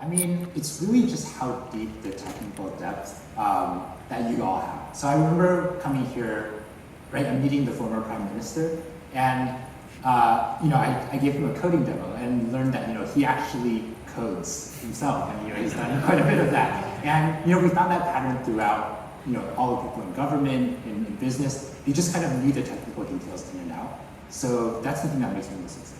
I mean, it's really just how deep the technical depth that you all have. So I remember coming here, right, and meeting the former prime minister, and I gave him a coding demo and learned that he actually codes himself, and he's done quite a bit of that. And we found that pattern throughout all the people in government, in business. You just kind of knew the technical details in and out. So that's the thing that makes me most excited.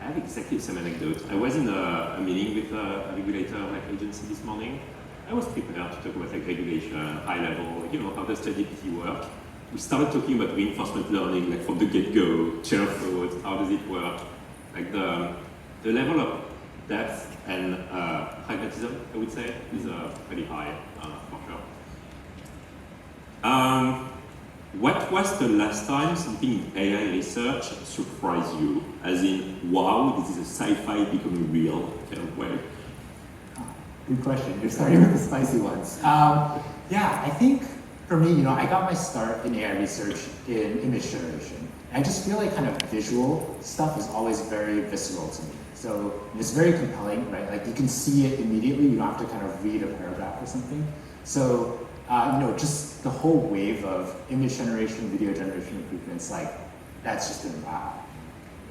I have exactly the same anecdote. I was in a meeting with a regulator agency this morning. I was prepared to talk about regulation, high level, how does ChatGPT work. We started talking about reinforcement learning, from the get-go, chain of thought, how does it work. The level of depth and pragmatism, I would say, is pretty high for sure. What was the last time something in AI research surprised you? As in, wow, this is a sci-fi becoming real kind of way. Good question. You're starting with the spicy ones. I think for me, I got my start in AI research in image generation. I just feel like kind of visual stuff is always very visceral to me. So it's very compelling, right? Like you can see it immediately. You don't have to kind of read a paragraph or something. So just the whole wave of image generation, video generation improvements, that's just been wow.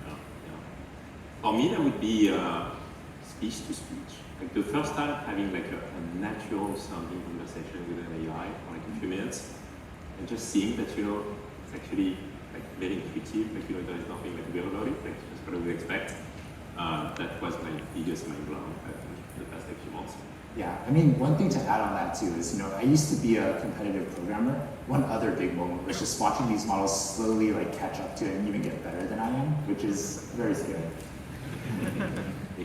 Yeah. For me, that would be speech to speech. The first time having a natural sounding conversation with an AI for a few minutes, and just seeing that it's actually very intuitive. There is nothing weird about it. Just what I would expect. That was my biggest mind blown in the past few months. Yeah, I mean, one thing to add on that too is, I used to be a competitive programmer. One other big moment was just watching these models slowly catch up to it and even get better than I am, which is very scary.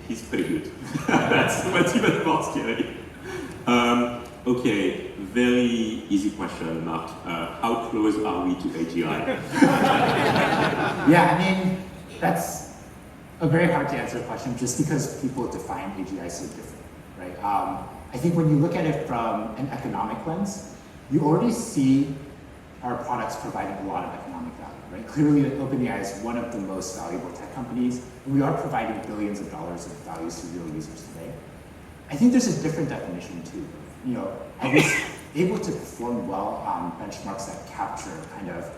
He's pretty good. That's what's even more scary. Okay, very easy question, Mark. How close are we to AGI? Yeah, I mean, that's a very hard to answer question just because people define AGI so differently. Right? I think when you look at it from an economic lens, you already see our products providing a lot of economic value. Right? Clearly, OpenAI is one of the most valuable tech companies, and we are providing billions of dollars of value to real users today. I think there's a different definition too. I was able to perform well on benchmarks that capture kind of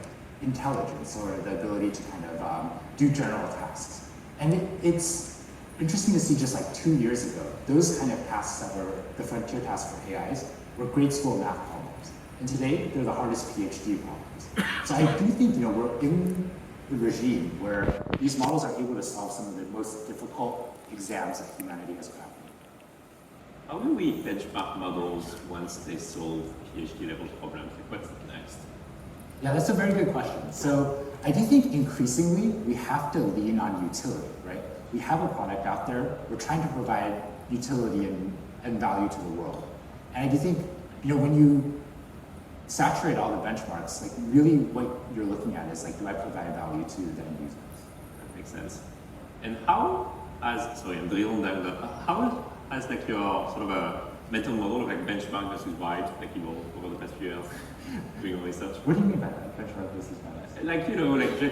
intelligence or the ability to kind of do general tasks. And it's interesting to see just 2 years ago, those kind of tasks that were the frontier tasks for AIs were grade school math problems. And today, they're the hardest PhD problems. So I do think, we're in the regime where these models are able to solve some of the most difficult exams that humanity has grappled with. How do we benchmark models once they solve PhD level problems? What's next? Yeah, that's a very good question. So I do think increasingly we have to lean on utility, right? We have a product out there. We're trying to provide utility and value to the world. And I do think, when you saturate all the benchmarks, really what you're looking at is do I provide value to the end users? That makes sense. And how has, sorry, I'm drilling down that, how has your sort of a mental model of benchmark versus wide evolved over the past few years doing research? What do you mean by that, benchmark versus wide?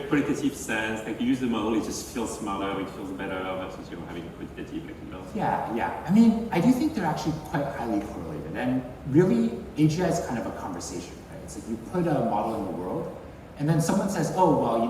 Qualitative sense, you use the model, it just feels smarter, it feels better versus having quantitative results. Yeah. I mean, I do think they're actually quite highly correlated. And really, AGI is kind of a conversation, right? It's you put a model in the world, and then someone says, oh, well,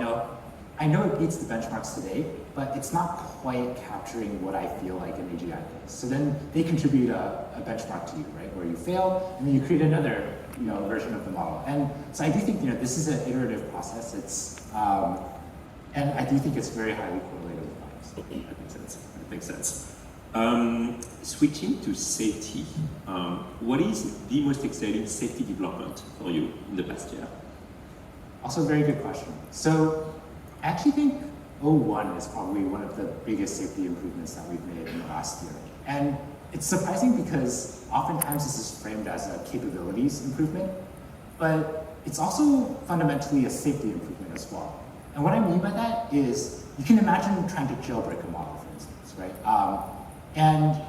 I know it beats the benchmarks today, but it's not quite capturing what I feel like an AGI is. So then they contribute a benchmark to you, right? Where you fail, and then you create another version of the model. And so I do think this is an iterative process. It's and I do think it's very highly correlated with bias. That makes sense. Switching to safety, what is the most exciting safety development for you in the past year? Also a very good question. So I actually think O1 is probably one of the biggest safety improvements that we've made in the last year. And it's surprising because oftentimes this is framed as a capabilities improvement, but it's also fundamentally a safety improvement as well. And what I mean by that is you can imagine trying to jailbreak a model, for instance, right? And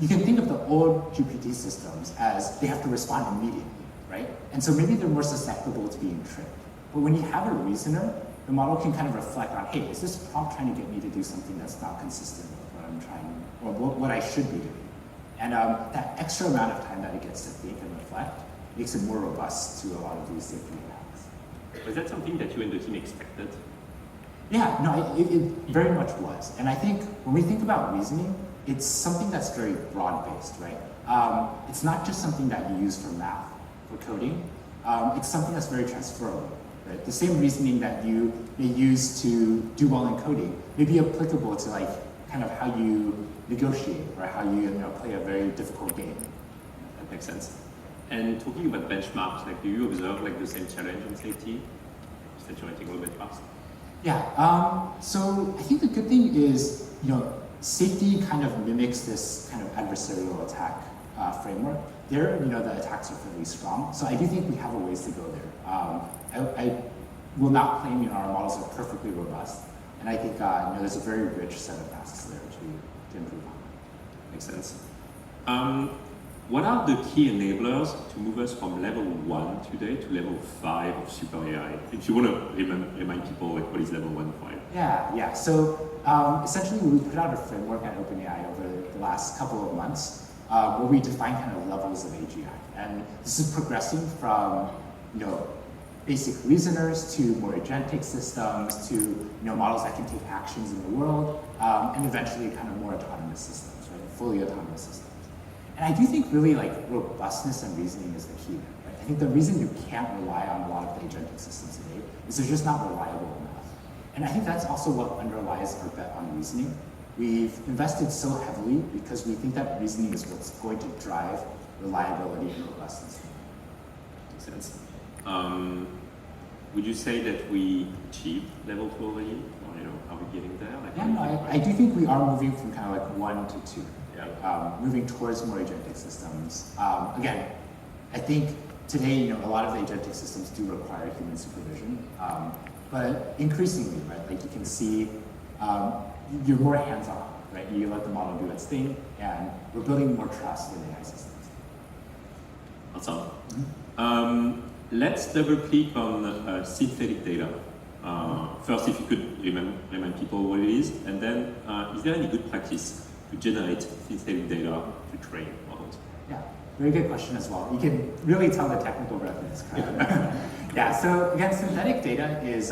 you can think of the old GPT systems as they have to respond immediately, right? And so maybe they're more susceptible to being tricked. But when you have a reasoner, the model can kind of reflect on, hey, is this prompt trying to get me to do something that's not consistent with what I'm trying, or what I should be doing? And that extra amount of time that it gets to think and reflect makes it more robust to a lot of these safety attacks. Was that something that you and the team expected? Yeah, no, it very much was. And I think when we think about reasoning, it's something that's very broad-based, right? It's not just something that you use for math, for coding. It's something that's very transferable, right? The same reasoning that you may use to do well in coding may be applicable to like kind of how you negotiate or how you play a very difficult game. That makes sense. And talking about benchmarks, like do you observe like the same challenge in safety? Just that you're writing all benchmarks? Yeah, so I think the good thing is, safety kind of mimics this kind of adversarial attack framework. There, the attacks are fairly strong. So I do think we have a ways to go there. I will not claim, our models are perfectly robust. And I think, there's a very rich set of tasks there to improve on. Makes sense. What are the key enablers to move us from level 1 today to level 5 of super AI? If you want to remind people like what is level 1 and 5? Yeah. So essentially we put out a framework at OpenAI over the last couple of months where we define kind of levels of AGI. And this is progressing from, basic reasoners to more agentic systems to, models that can take actions in the world, and eventually kind of more autonomous systems, right? Fully autonomous systems. And I do think really like robustness and reasoning is the key there, right? I think the reason you can't rely on a lot of the agentic systems today is they're just not reliable enough. And I think that's also what underlies our bet on reasoning. We've invested so heavily because we think that reasoning is what's going to drive reliability and robustness. Makes sense. Would you say that we achieved level 2 already? Or, are we getting there? Like, yeah, no, I do think we are moving from kind of like 1 to 2. Yeah. Moving towards more agentic systems. Again, I think today, a lot of the agentic systems do require human supervision, but increasingly, right, like you can see, you're more hands-on, right? You let the model do its thing, and we're building more trust in AI systems. Awesome. Mm-hmm. Let's double click on synthetic data. First, if you could remind people what it is, and then is there any good practice to generate synthetic data to train models? Yeah, very good question as well. You can really tell the technical breadth in this crowd. Yeah, so again, synthetic data is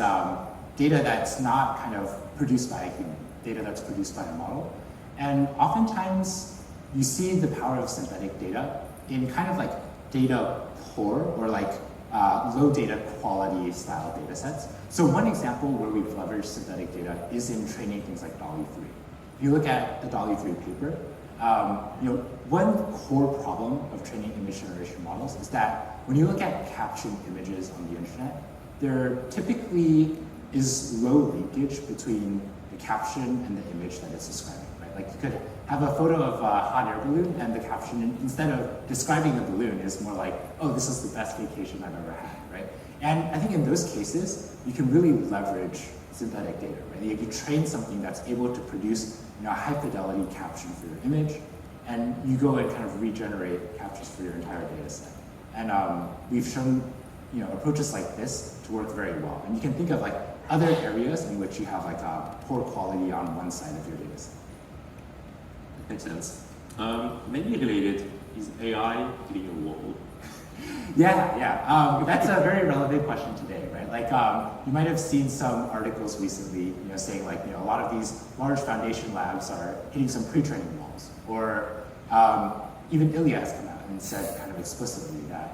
data that's not kind of produced by a human, data that's produced by a model. And oftentimes, you see the power of synthetic data in kind of like data poor or like low data quality style data sets. So one example where we've leveraged synthetic data is in training things like DALL-E 3. If you look at the DALL-E 3 paper, one core problem of training image generation models is that when you look at captioned images on the internet, there typically is low linkage between the caption and the image that it's describing, right? Like you could have a photo of a hot air balloon and the caption, instead of describing the balloon, is more like, oh, this is the best vacation I've ever had, right? And I think in those cases, you can really leverage synthetic data, right? You can train something that's able to produce a high fidelity caption for your image, and you go and kind of regenerate captions for your entire data set. And we've shown approaches like this to work very well. And you can think of like other areas in which you have like poor quality on one side of your data set. That makes sense. Maybe related, is AI hitting a wall? Yeah. That's a very relevant question today, right? Like you might have seen some articles recently, saying like a lot of these large foundation labs are hitting some pre-training walls, or even Ilya has come out and said kind of explicitly that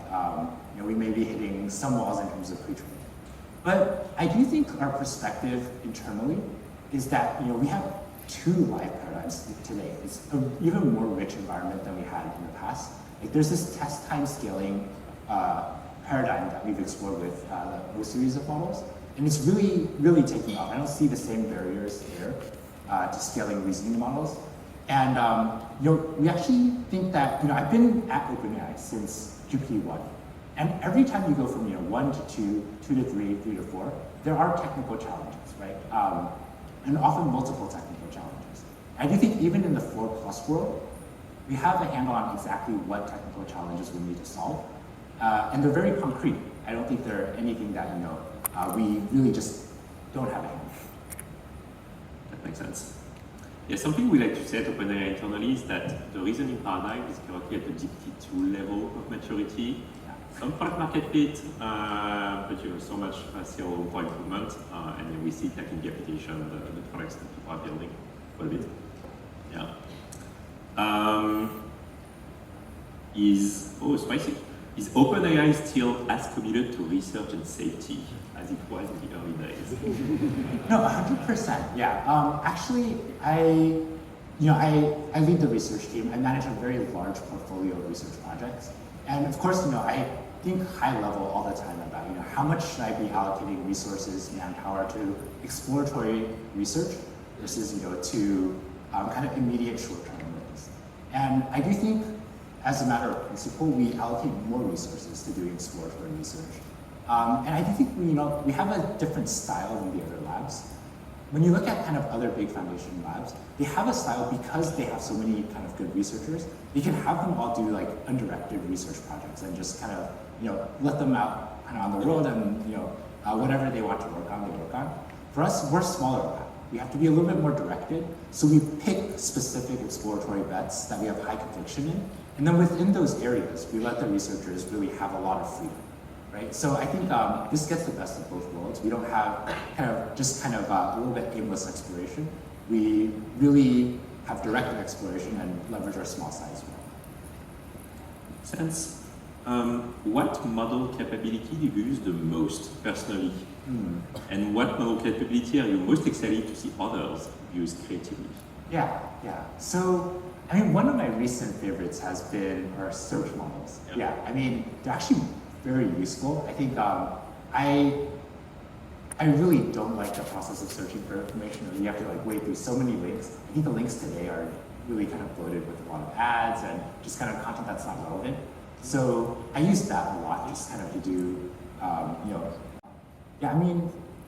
we may be hitting some walls in terms of pre-training. But I do think our perspective internally is that we have two live paradigms today. It's an even more rich environment than we had in the past. Like there's this test time scaling paradigm that we've explored with the O series of models, and it's really, really taking off. I don't see the same barriers there to scaling reasoning models. And we actually think that I've been at OpenAI since GPT-1, and every time you go from 1 to 2, 2 to 3, 3 to 4, there are technical challenges, right? And often multiple technical challenges. I do think even in the 4+ world, we have a handle on exactly what technical challenges we need to solve. And they're very concrete. I don't think they're anything that we really just don't have a handle. That makes sense. Yeah, something we like to say at OpenAI internally is that the reasoning paradigm is currently at the GPT-2 level of maturity. Some product market fit, but so much still room for improvement, and then we see it like in the application, the products that people are building quite a bit. Yeah. Spicy. Is OpenAI still as committed to research and safety as it was in the early days? No, 100%. Yeah. Actually, I lead the research team. I manage a very large portfolio of research projects, and of course, I think high level all the time about how much should I be allocating resources, manpower to exploratory research versus to kind of immediate short-term wins. And I do think, as a matter of principle, we allocate more resources to doing exploratory research. And I do think we have a different style than the other labs. When you look at kind of other big foundation labs, they have a style because they have so many kind of good researchers. They can have them all do like undirected research projects and just kind of let them out kind of on the road, and whatever they want to work on, they work on. For us, we're smaller lab. We have to be a little bit more directed. So we pick specific exploratory bets that we have high conviction in. And then within those areas, we let the researchers really have a lot of freedom, right? So I think this gets the best of both worlds. We don't have kind of a little bit aimless exploration. We really have directed exploration and leverage our small size well. Sense. What model capability do you use the most personally? And what model capability are you most excited to see others use creatively? Yeah. So, one of my recent favorites has been our search models. Yeah, they're actually very useful. I think I really don't like the process of searching for information. You have to wade through so many links. I think the links today are really kind of bloated with a lot of ads and just kind of content that's not relevant. So I use that a lot, just kind of to do,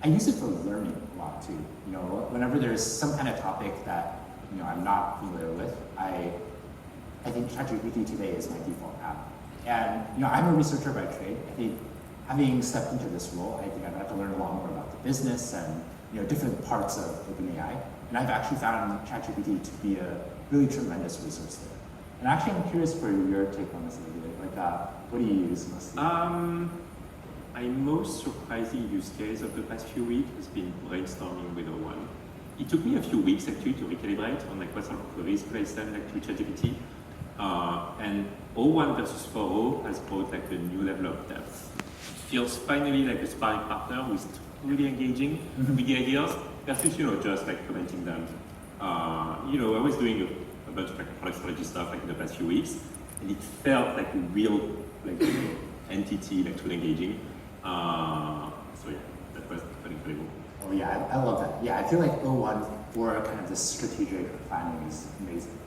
I use it for learning a lot too. Whenever there's some kind of topic that I'm not familiar with, I think ChatGPT today is my default app. And I'm a researcher by trade. I think having stepped into this role, I think I've had to learn a lot more about the business and different parts of OpenAI. And I've actually found ChatGPT to be a really tremendous resource there. And actually, I'm curious for your take on this a little bit. What do you use mostly? My most surprising use case of the past few weeks has been brainstorming with O1. It took me a few weeks actually to recalibrate on what sort of queries could I send to ChatGPT. And O1 versus 4O has brought a new level of depth. It feels finally like a sparring partner who is really engaging with the ideas versus just commenting them. I was doing a bunch of product strategy stuff in the past few weeks, and it felt like a real entity truly engaging. So yeah, that was quite incredible. Oh yeah, I love that. Yeah, I feel like O1 for kind of this strategic planning is amazing.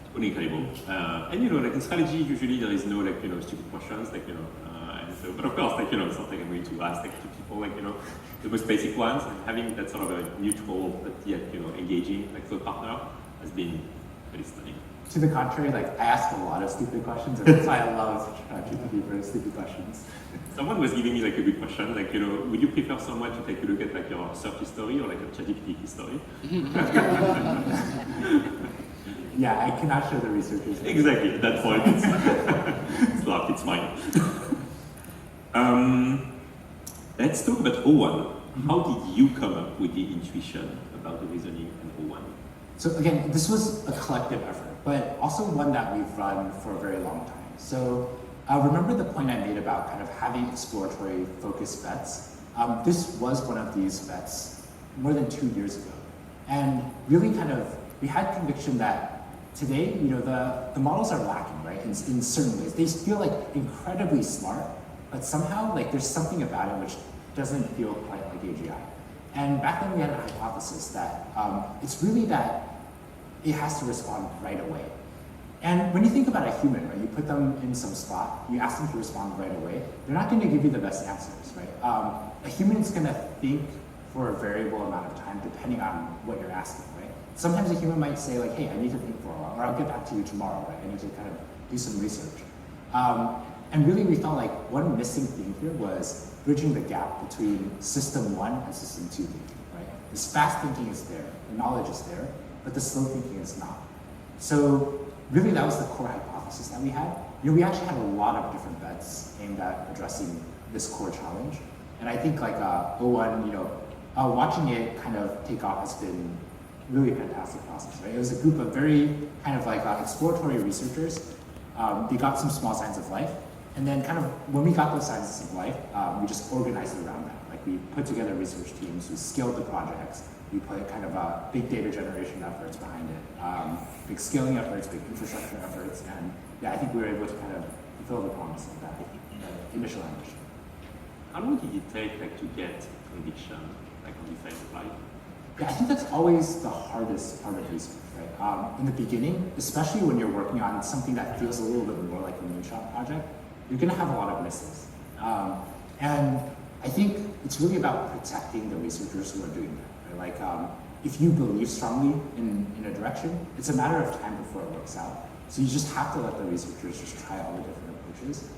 It's really incredible. And in strategy, usually there is no stupid questions, and so, but of course, something I'm going to ask to people, the most basic ones, and having that sort of a neutral but yet engaging third partner has been pretty stunning. To the contrary, I ask a lot of stupid questions, and that's why I love GPT for stupid questions. Someone was giving me a good question, would you prefer someone to take a look at your search history or a ChatGPT history? Yeah, I cannot show the researchers. Exactly, at that point, it's locked, it's mine. Let's talk about O1. How did you come up with the intuition about the reasoning in O1? So again, this was a collective effort, but also one that we've run for a very long time. So remember the point I made about kind of having exploratory focused bets? This was one of these bets more than 2 years ago. And really we had conviction that today, the models are lacking, right? In certain ways. They feel incredibly smart, but somehow there's something about it which doesn't feel quite like AGI. And back then we had a hypothesis that it's really that it has to respond right away. And when you think about a human, right, you put them in some spot, you ask them to respond right away, they're not going to give you the best answers, right? A human is going to think for a variable amount of time depending on what you're asking, right? Sometimes a human might say hey, I need to think for a while, or I'll get back to you tomorrow, right? I need to kind of do some research. And really we felt one missing thing here was bridging the gap between system 1 and system 2 thinking, right? This fast thinking is there, the knowledge is there, but the slow thinking is not. So really that was the core hypothesis that we had. We actually had a lot of different bets aimed at addressing this core challenge. And I think like O1, watching it kind of take off has been really a fantastic process, right? It was a group of very kind of like exploratory researchers. They got some small signs of life. And then kind of when we got those signs of life, we just organized it around that. Like we put together research teams, we scaled the projects, we put kind of big data generation efforts behind it, big scaling efforts, big infrastructure efforts, and yeah, I think we were able to kind of fulfill the promise of that initial ambition. How long did it take to get conviction, on the phase of life? Yeah, I think that's always the hardest part of research, right? In the beginning, especially when you're working on something that feels a little bit more like a moonshot project, you're going to have a lot of misses. And I think it's really about protecting the researchers who are doing that. Right? Like, if you believe strongly in a direction, it's a matter of time before it works out. So you just have to let the researchers just try all the different approaches.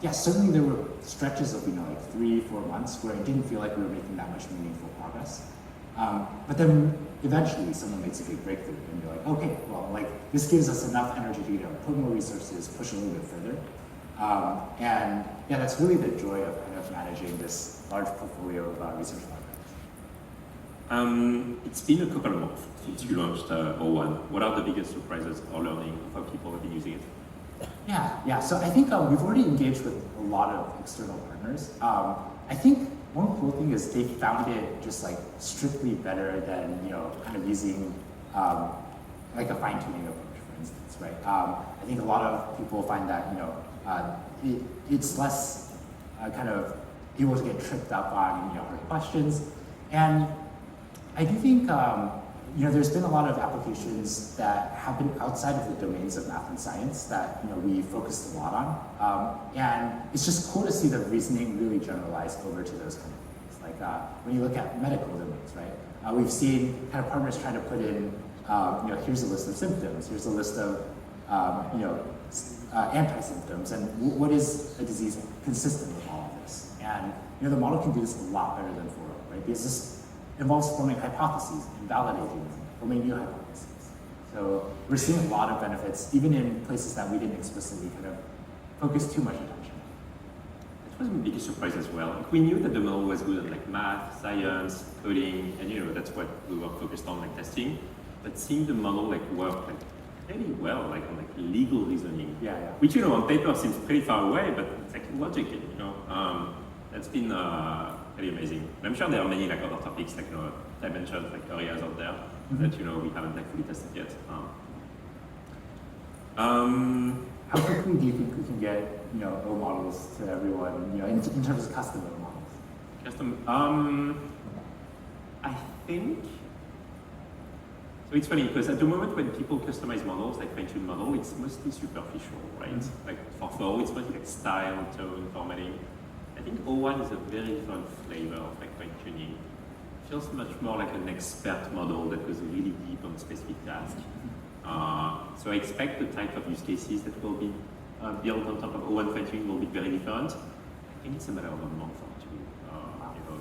Yeah, certainly there were stretches of 3-4 months where it didn't feel like we were making that much meaningful progress. But then eventually someone makes a big breakthrough and you're like, okay, well, this gives us enough energy to put more resources, push a little bit further. And yeah, that's really the joy of kind of managing this large portfolio of research projects. It's been a couple of months since you launched O1. What are the biggest surprises or learning of how people have been using it? Yeah. So I think we've already engaged with a lot of external partners. I think one cool thing is they found it just strictly better than kind of using like a fine-tuning approach, for instance, right? I think a lot of people find that it's less kind of able to get tripped up on hard questions, and I do think there's been a lot of applications that have been outside of the domains of math and science that we focused a lot on, and it's just cool to see the reasoning really generalized over to those kind of things. Like when you look at medical domains, right? We've seen kind of partners trying to put in, here's a list of symptoms, here's a list of anti-symptoms, and what is a disease consistent with all of this? And the model can do this a lot better than 4.0, right? Because this involves forming hypotheses and validating them, forming new hypotheses. So we're seeing a lot of benefits, even in places that we didn't explicitly kind of focus too much attention. It was my biggest surprise as well. We knew that the model was good at math, science, coding, and that's what we were focused on, testing. But seeing the model work really well, on legal reasoning, which on paper seems pretty far away, but it's logic, that's been really amazing. And I'm sure there are many other topics dimensions, areas out there that we haven't fully tested yet. How quickly do you think we can get O models to everyone? In terms of custom O models. Custom. I think. So it's funny because at the moment when people customize models, fine-tune model, it's mostly superficial, right? For flow, it's mostly style, tone, formatting. I think O1 is a very different flavor of fine-tuning. It feels much more like an expert model that goes really deep on a specific task. So I expect the type of use cases that will be built on top of O1 fine-tuning will be very different. I think it's a matter of a month or two.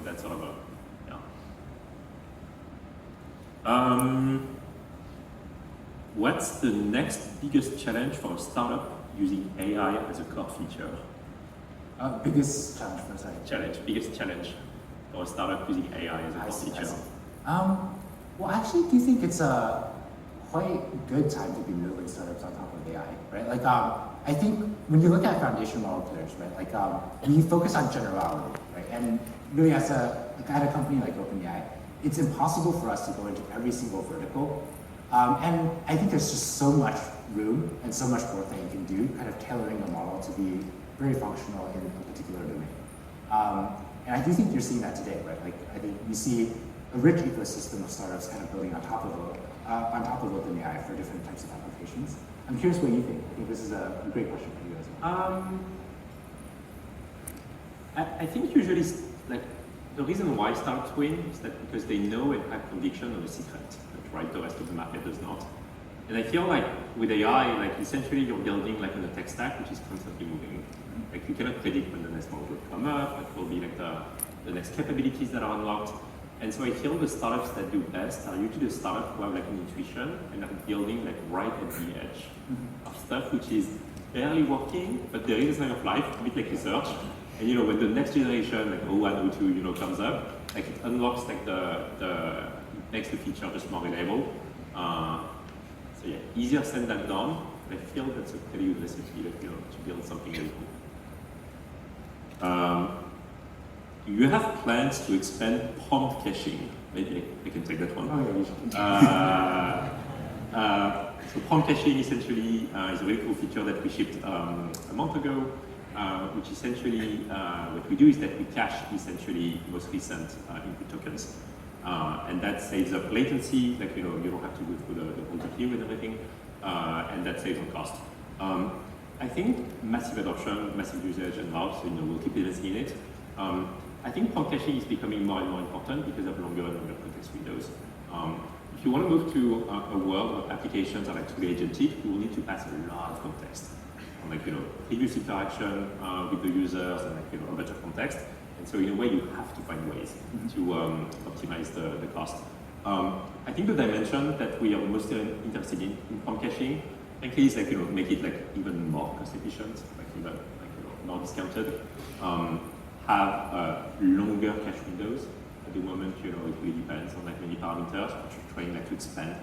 That's sort of a, what's the next biggest challenge for a startup using AI as a core feature? Biggest challenge for a second. Biggest challenge for a startup using AI as a core feature. Well, I actually do think it's a quite good time to be building startups on top of AI, right? I think when you look at foundation model players, right, we focus on generality, right? And really at a company like OpenAI, it's impossible for us to go into every single vertical. And I think there's just so much room and so much work that you can do, kind of tailoring a model to be very functional in a particular domain. And I do think you're seeing that today, right? I think you see a rich ecosystem of startups kind of building on top of OpenAI for different types of applications. I'm curious what you think. I think this is a great question for you as well. I think usually the reason why startups win is that because they know and have conviction on a secret, right? The rest of the market does not. And I feel with AI, essentially you're building on a tech stack which is constantly moving. You cannot predict when the next model will come up, what will be the next capabilities that are unlocked. And so I feel the startups that do best are usually the startups who have like an intuition and are building like right at the edge of stuff which is barely working, but there is a sign of life, a bit like research. And you know, when the next generation, like O1, O2, you know, comes up, like it unlocks like it makes the feature just more reliable. So yeah, easier said than done. But I feel that's a pretty good recipe, like, you know, to build something really cool. Do you have plans to expand prompt caching? Maybe I can take that one. Oh, yeah, you should. So prompt caching essentially is a really cool feature that we shipped a month ago, which essentially what we do is that we cache essentially most recent input tokens, and that saves up latency. Like, you know, you don't have to go through the whole GPU and everything, and that saves on cost. I think massive adoption, massive usage, and now, so you know, we'll keep investing in it. I think prompt caching is becoming more and more important because of longer and longer context windows. If you want to move to a world where applications are like truly agentic, you will need to pass a lot of context on, like, you know, previous interaction with the users and, like, you know, a bunch of context. And so in a way, you have to find ways to optimize the cost. I think the dimension that we are most interested in prompt caching, frankly, is like, you know, make it like even more cost efficient, like even like, you know, more discounted. Have longer cache windows. At the moment, you know, it really depends on like many parameters, but we're trying like to expand.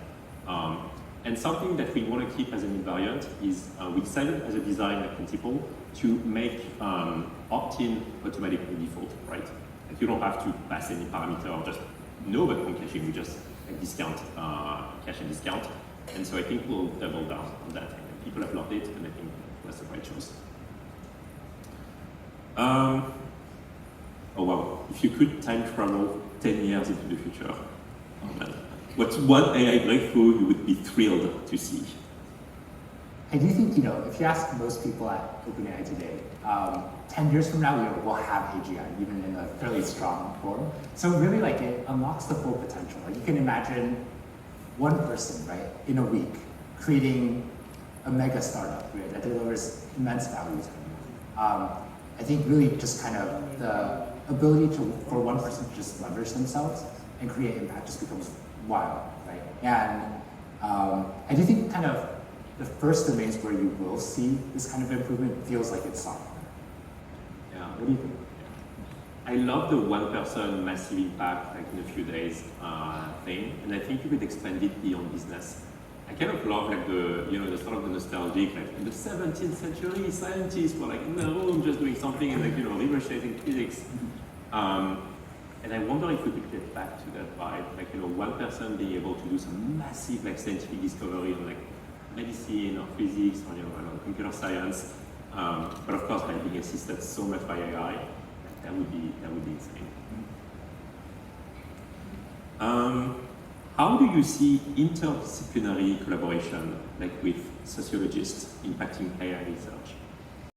And something that we want to keep as an invariant is we decided as a design principle to make opt-in automatic by default, right? Like, you don't have to pass any parameter or just know about prompt caching. We just like discount, cache and discount. And so I think we'll double down on that. And people have loved it, and I think that's the right choice. Oh wow, if you could time travel 10 years into the future, oh man, what's one AI breakthrough you would be thrilled to see? I do think, you know, if you ask most people at OpenAI today, 10 years from now, we'll have AGI, even in a fairly strong form. So really, like, it unlocks the full potential. Like, you can imagine one person, right, in a week, creating a mega startup, right, that delivers immense value to them. I think really just kind of the ability for one person to just leverage themselves and create impact just becomes wild, right? And I do think kind of the first domains where you will see this kind of improvement feels like it's software. Yeah. What do you think? I love the one person massive impact, like in a few days thing, and I think you could expand it beyond business. I kind of love like the, you know, the sort of the nostalgic, like in the 17th century, scientists were like in the room just doing something and like, you know, revolutionizing physics. And I wonder if we could get back to that vibe, like, you know, one person being able to do some massive like scientific discovery on like medicine or physics or, you know, I don't know, computer science. But of course, like being assisted so much by AI, that would be insane. How do you see interdisciplinary collaboration, like with sociologists, impacting AI research?